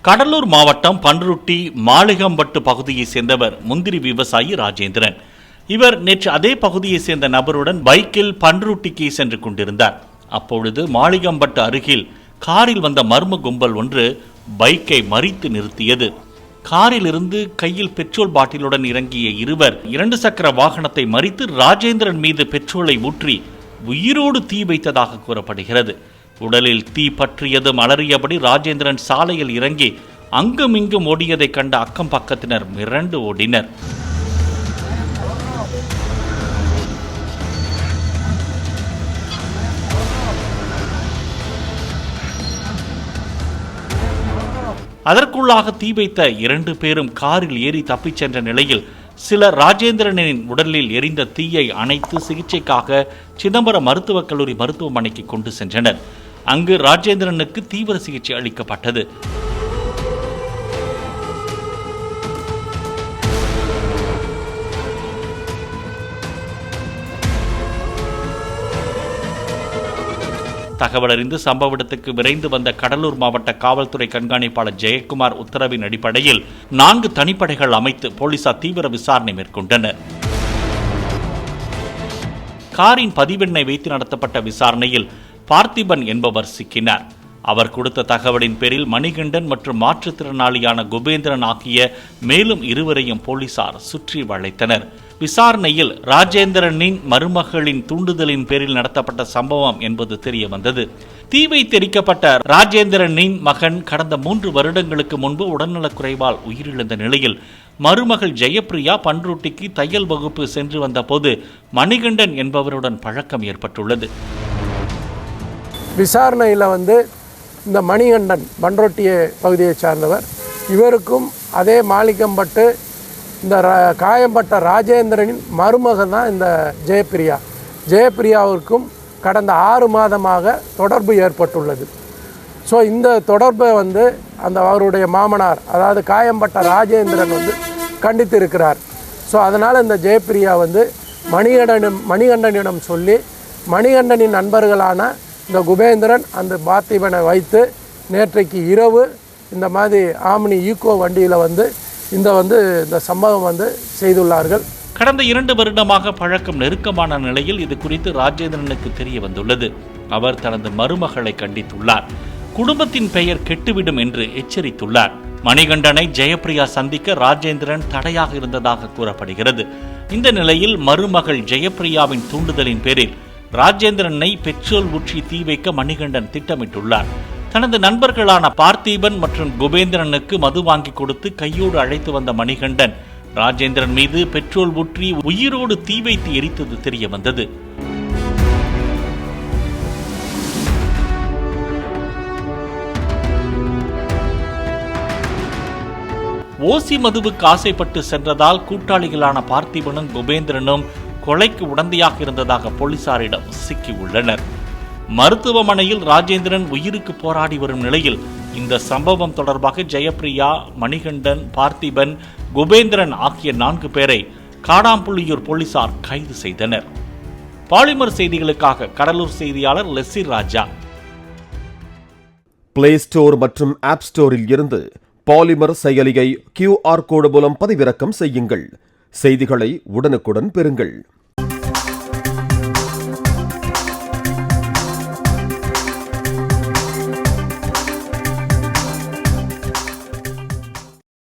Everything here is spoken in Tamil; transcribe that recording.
கடலூர் மாவட்டம் பன்ருட்டி மாளிகம்பட்டு பகுதியை சேர்ந்தவர் முந்திரி விவசாயி ராஜேந்திரன். இவர் நேற்று அதே பகுதியை சேர்ந்த நபருடன் பைக்கில் பன்ருட்டிக்கு சென்று கொண்டிருந்தார். அப்பொழுது மாளிகம்பட்டு அருகில் காரில் வந்த மர்ம கும்பல் ஒன்று பைக்கை மறித்து நிறுத்தியது. காரில் இருந்து கையில் பெட்ரோல் பாட்டிலுடன் இறங்கிய இருவர் 2 சக்கர வாகனத்தை மறித்து ராஜேந்திரன் மீது பெட்ரோலை ஊற்றி உயிரோடு தீ வைத்ததாக கூறப்படுகிறது. உடலில் தீ பற்றியதும் அலறியபடி ராஜேந்திரன் சாலையில் இறங்கி அங்கும் இங்கும் ஓடியதை கண்ட அக்கம் பக்கத்தினர் மிரண்டு ஓடினர். அதற்குள்ளாக தீ வைத்த 2 பேரும் காரில் ஏறி தப்பிச் சென்ற நிலையில் சிலர் ராஜேந்திரனின் உடலில் எரிந்த தீயை அணைத்து சிகிச்சைக்காக சிதம்பரம் மருத்துவக் கல்லூரி மருத்துவமனைக்கு கொண்டு சென்றனர். அங்கு ராஜேந்திரனுக்கு தீவிர சிகிச்சை அளிக்கப்பட்டது. தகவல் அறிந்து சம்பவ இடத்துக்கு விரைந்து வந்த கடலூர் மாவட்ட காவல்துறை கண்காணிப்பாளர் ஜெயக்குமார் உத்தரவின் அடிப்படையில் 4 தனிப்படைகள் அமைத்து போலீசார் தீவிர விசாரணை மேற்கொண்டனர். காரின் பதிவெண்ணை வைத்து நடத்தப்பட்ட விசாரணையில் பார்த்திபன் என்பவர் சிக்கினார். அவர் கொடுத்த தகவலின் பேரில் மணிகண்டன் மற்றும் மாற்றுத்திறனாளியான குபேந்திரன் ஆகிய மேலும் 2 போலீசார் சுற்றி வளைத்தனர். விசாரணையில் ராஜேந்திரனின் மருமகளின் தூண்டுதலின் பேரில் நடத்தப்பட்ட சம்பவம் என்பது தெரிய வந்தது. தீ வைத்தெரிக்கப்பட்ட ராஜேந்திரனின் மகன் கடந்த 3 வருடங்களுக்கு முன்பு உடல்நலக்குறைவால் உயிரிழந்த நிலையில் மருமகள் ஜெயப்பிரியா பன்ருட்டிக்கு தையல் வகுப்பு சென்று வந்த போது மணிகண்டன் என்பவருடன் பழக்கம் ஏற்பட்டுள்ளது. விசாரணையில் இந்த மணிகண்டன் பன்ருட்டி பகுதியை சார்ந்தவர். இவருக்கும் அதே மாளிகம்பட்டு இந்த காயம்பட்ட ராஜேந்திரனின் மருமகன் தான் இந்த ஜெயப்பிரியா. ஜெயப்பிரியாவிற்கும் கடந்த 6 மாதமாக தொடர்பு ஏற்பட்டுள்ளது. ஸோ இந்த தொடர்பை அந்த அவருடைய மாமனார், அதாவது காயம்பட்ட ராஜேந்திரன் கண்டித்திருக்கிறார். ஸோ அதனால் இந்த ஜெயப்பிரியா மணிகண்டனிடம் சொல்லி மணிகண்டனின் நண்பர்களான இந்த குபேந்திரன் அந்த பார்த்திபனை வைத்து நேற்றைக்கு இரவு இந்த மாதிரி ஆம்னி ஈக்கோ வண்டியில் இந்த சம்பவம் செய்துள்ளார்கள். கடந்த 2 வருடமாக பழக்கம் நெருக்கமான நிலையில் இது குறித்து ராஜேந்திரனுக்கு தெரிய வந்துள்ளது. அவர் தனது மருமகளை கண்டித்துள்ளார். குடும்பத்தின் பெயர் கெட்டுவிடும் என்று எச்சரித்துள்ளார். மணிகண்டனை ஜெயப்பிரியா சந்திக்க ராஜேந்திரன் தடையாக இருந்ததாக கூறப்படுகிறது. இந்த நிலையில் மருமகள் ஜெயப்பிரியாவின் தூண்டுதலின் பேரில் ராஜேந்திரனை பெட்ரோல் ஊற்றி தீ வைக்க மணிகண்டன் திட்டமிட்டுள்ளார். தனது நண்பர்களான பார்த்திபன் மற்றும் குபேந்திரனுக்கு மது வாங்கி கொடுத்து கையோடு அழைத்து வந்த மணிகண்டன் ராஜேந்திரன் மீது பெட்ரோல் ஊற்றி உயிரோடு தீ வைத்து எரித்தது தெரிய வந்தது. ஓசி மதுவுக்கு ஆசைப்பட்டு சென்றதால் கூட்டாளிகளான பார்த்திபனும் குபேந்திரனும் கொலைக்கு உடந்தையாக இருந்ததாக போலீசாரிடம் சிக்கியுள்ளனர். மருத்துவமனையில் ராஜேந்திரன் உயிருக்கு போராடி வரும் நிலையில் இந்த சம்பவம் தொடர்பாக ஜெயப்பிரியா, மணிகண்டன், பார்த்திபன், குபேந்திரன் ஆகிய 4 பேரை காடாம்புள்ளியூர் போலீசார் கைது செய்தனர். பாலிமர் செய்திகளுக்காக கடலூர் செய்தியாளர் லெஸ்ஸி ராஜா. பிளே ஸ்டோர் மற்றும் ஆப் ஸ்டோரில் இருந்து பாலிமர் செயலியை QR கோடு மூலம் பதிவிறக்கம் செய்யுங்கள். செய்திகளை உடனுக்குடன் பெறுங்கள்.